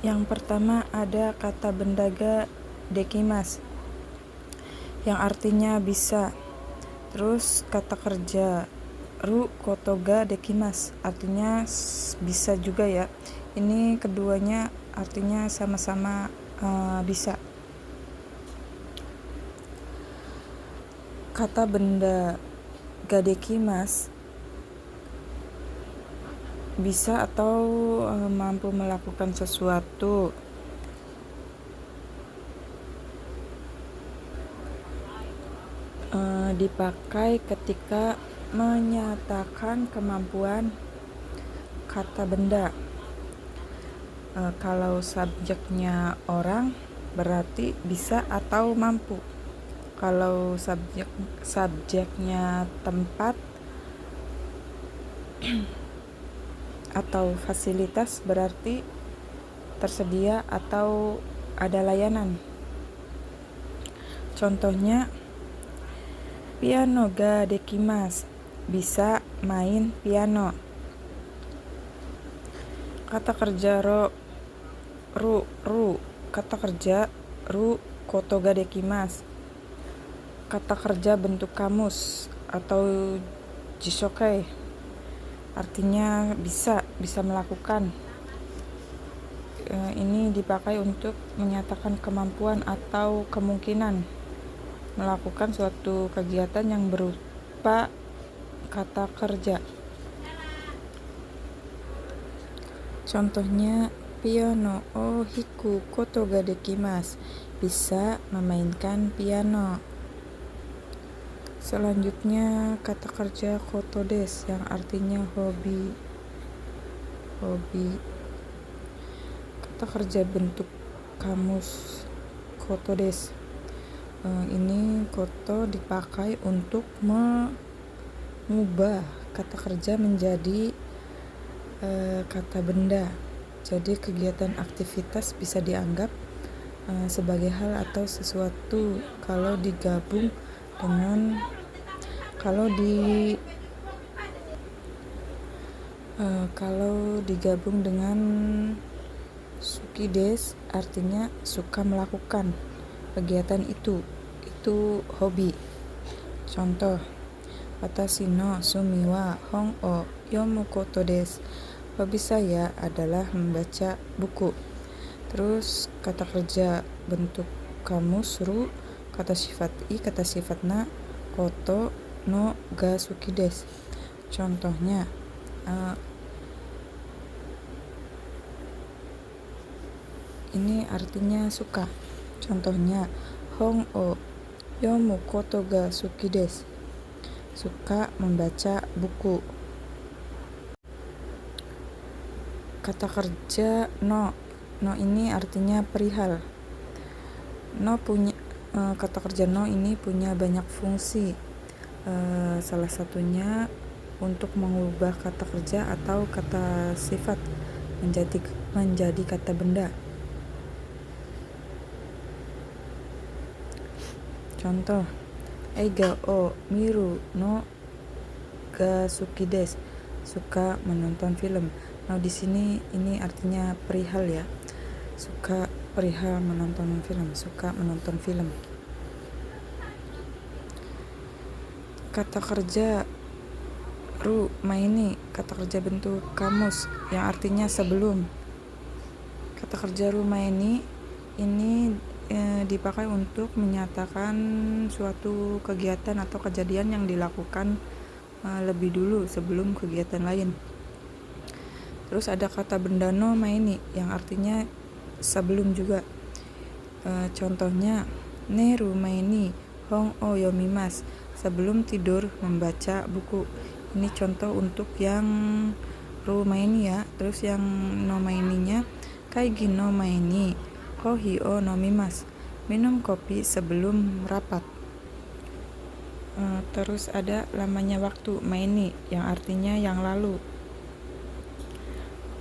Yang pertama ada kata benda ga dekimas yang artinya bisa. Terus kata kerja ru koto ga dekimas artinya bisa juga ya. Ini keduanya artinya sama-sama bisa. Kata benda ga dekimas bisa atau mampu melakukan sesuatu. Dipakai ketika menyatakan kemampuan kata benda. Kalau subjeknya orang berarti bisa atau mampu. Kalau subjeknya tempat atau fasilitas berarti tersedia atau ada layanan. Contohnya piano ga dekimas, bisa main piano. Kata kerja kata kerja ru koto ga dekimas. Kata kerja bentuk kamus atau jisokai artinya bisa melakukan. Ini dipakai untuk menyatakan kemampuan atau kemungkinan melakukan suatu kegiatan yang berupa kata kerja. Contohnya piano o hiku koto ga dekimas, bisa memainkan piano. Selanjutnya kata kerja koto des yang artinya hobi. Kata kerja bentuk kamus koto des. Ini koto dipakai untuk mengubah kata kerja menjadi kata benda. Jadi kegiatan aktivitas bisa dianggap sebagai hal atau sesuatu kalau digabung dengan sukides artinya suka melakukan kegiatan itu hobi. Contoh watashi no sumi wa hon o yomu koto desu, hobi saya adalah membaca buku. Terus kata kerja bentuk kamus ru, kata sifat kata sifat na, koto no ga suki desu. Contohnya ini artinya suka. Contohnya hon o yomu koto ga suki desu, suka membaca buku. Kata kerja no ini artinya perihal. Kata kerja no ini punya banyak fungsi. Salah satunya untuk mengubah kata kerja atau kata sifat menjadi kata benda. Contoh eiga o miru no ga suki desu, suka menonton film. Nah, di sini ini artinya perihal ya. Suka perihal menonton film, suka menonton film. Kata kerja ru maini, kata kerja bentuk kamus yang artinya sebelum. Kata kerja ru maini ini dipakai untuk menyatakan suatu kegiatan atau kejadian yang dilakukan lebih dulu sebelum kegiatan lain. Terus ada kata benda no maini yang artinya sebelum juga. Contohnya neru maini hon o yomimas, sebelum tidur membaca buku. Ini contoh untuk yang ru maini ya. Terus yang no maininya kaigi no maini kohi o nomimas, minum kopi sebelum rapat. Terus ada lamanya waktu maini yang artinya yang lalu.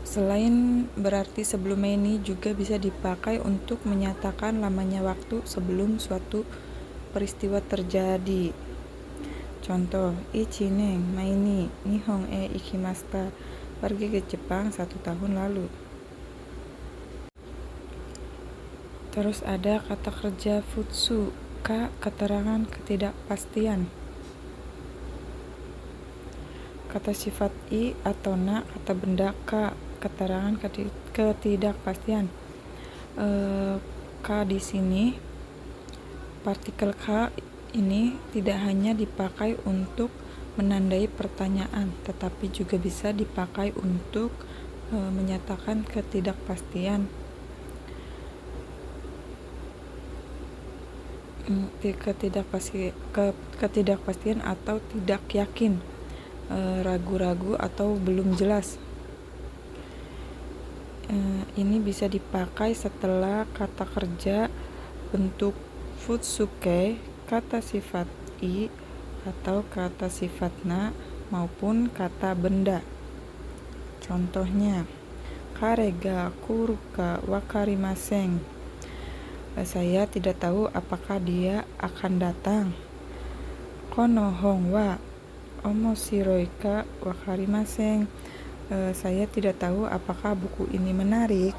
Selain berarti sebelum maini juga bisa dipakai untuk menyatakan lamanya waktu sebelum suatu peristiwa terjadi. Contoh ichi nen maini Nihon e ikimashita, pergi ke Jepang 1 tahun lalu. Terus ada kata kerja futsu. K, keterangan ketidakpastian. Kata sifat I atau na, kata benda K, keterangan ketidakpastian. K di sini, partikel K ini tidak hanya dipakai untuk menandai pertanyaan, tetapi juga bisa dipakai untuk menyatakan ketidakpastian. Ketidakpastian atau tidak yakin, ragu-ragu atau belum jelas. Ini bisa dipakai setelah kata kerja bentuk futsuke, kata sifat I atau kata sifat na maupun kata benda. Contohnya, karega kuruka wakarimasen. Saya tidak tahu apakah dia akan datang. Kono hong wa omoshiroi ka wakarimasen. Saya tidak tahu apakah buku ini menarik.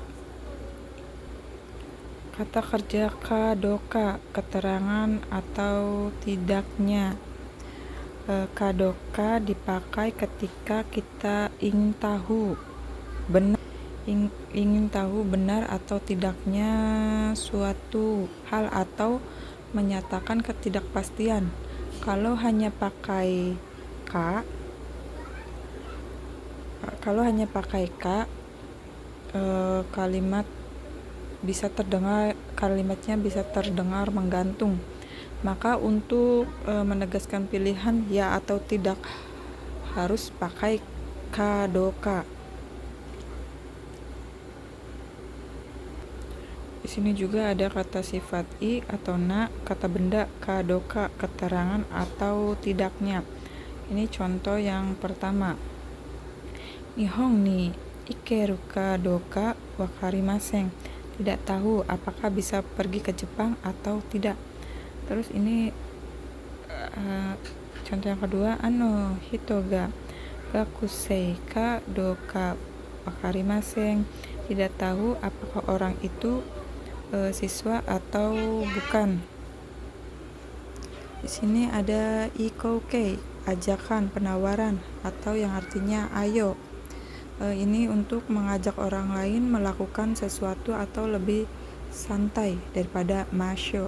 Kata kerja kadoka, keterangan atau tidaknya. Kadoka dipakai ketika kita ingin tahu benar atau tidaknya suatu hal atau menyatakan ketidakpastian. Kalau hanya pakai K, kalimatnya bisa terdengar menggantung. Maka untuk menegaskan pilihan ya atau tidak harus pakai kadoka. Di sini juga ada kata sifat I atau na, kata benda kadoka, keterangan atau tidaknya. Ini contoh yang pertama. Nihong ni ikeru kadoka wakarimasen. Tidak tahu apakah bisa pergi ke Jepang atau tidak. Terus ini contoh yang kedua, hitoga gakusei kadoka wakarimasen. Tidak tahu apakah orang itu siswa atau bukan. Di sini ada ikouke, ajakan, penawaran atau yang artinya ayo. Ini untuk mengajak orang lain melakukan sesuatu atau lebih santai daripada masho.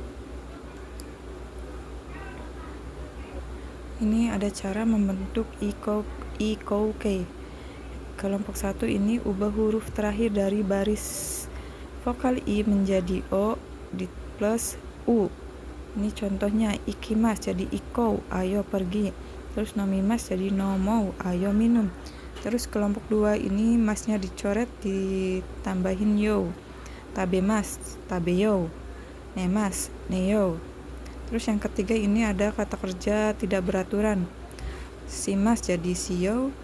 Ini ada cara membentuk ikouke. Kelompok 1 ini ubah huruf terakhir dari baris vokal I menjadi O plus U. Ini contohnya, ikimas jadi ikou, ayo pergi. Terus nomimas jadi nomou, ayo minum. Terus kelompok 2 ini masnya dicoret ditambahin yo. Tabemas, tabeyo. Nemas, neyo. Terus yang ketiga ini ada kata kerja tidak beraturan. Simas jadi siyo.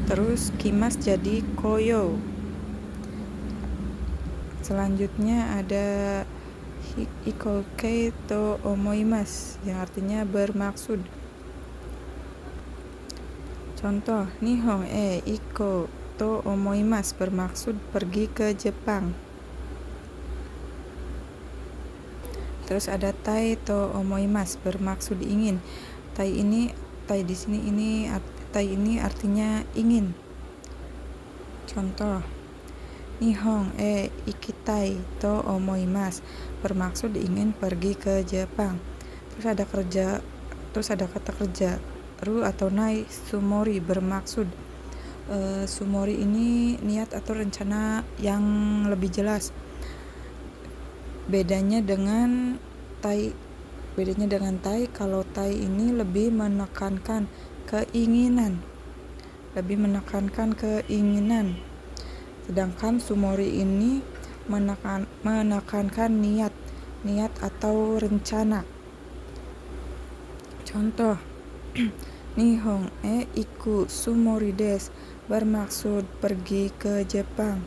Terus kimas jadi koyo. Selanjutnya ada ikouke to omoimasu yang artinya bermaksud. Contoh, nihong ikou to omoimasu bermaksud pergi ke Jepang. Terus ada tai to omoimasu bermaksud ingin. Tai di sini artinya ingin. Contoh, nihong ikitai to omoimasu bermaksud ingin pergi ke Jepang. Terus ada kata kerja ru atau nai sumori bermaksud sumori ini niat atau rencana yang lebih jelas. Bedanya dengan tai, kalau tai ini lebih menekankan keinginan. Sedangkan sumori ini menekankan niat atau rencana. Contoh, nihong iku sumori desu bermaksud pergi ke Jepang.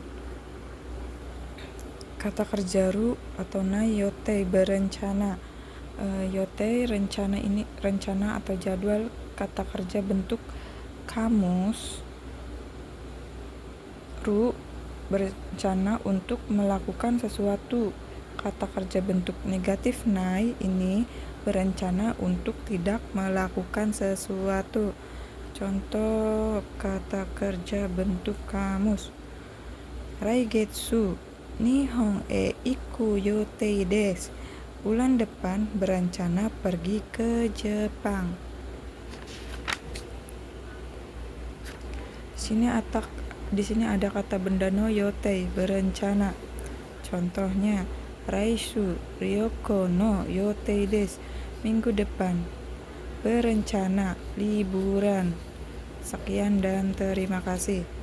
Kata kerja ru atau nai yotei berencana. Yotei rencana atau jadwal. Kata kerja bentuk kamus. Ru berencana untuk melakukan sesuatu. Kata kerja bentuk negatif nai ini berencana untuk tidak melakukan sesuatu. Contoh kata kerja bentuk kamus. Raigetsu Nihon e iku yotei desu. Bulan depan berencana pergi ke Jepang. Di sini ada kata benda no yotei, berencana. Contohnya, Raisu Ryoko no yotei desu. Minggu depan. Berencana liburan. Sekian dan terima kasih.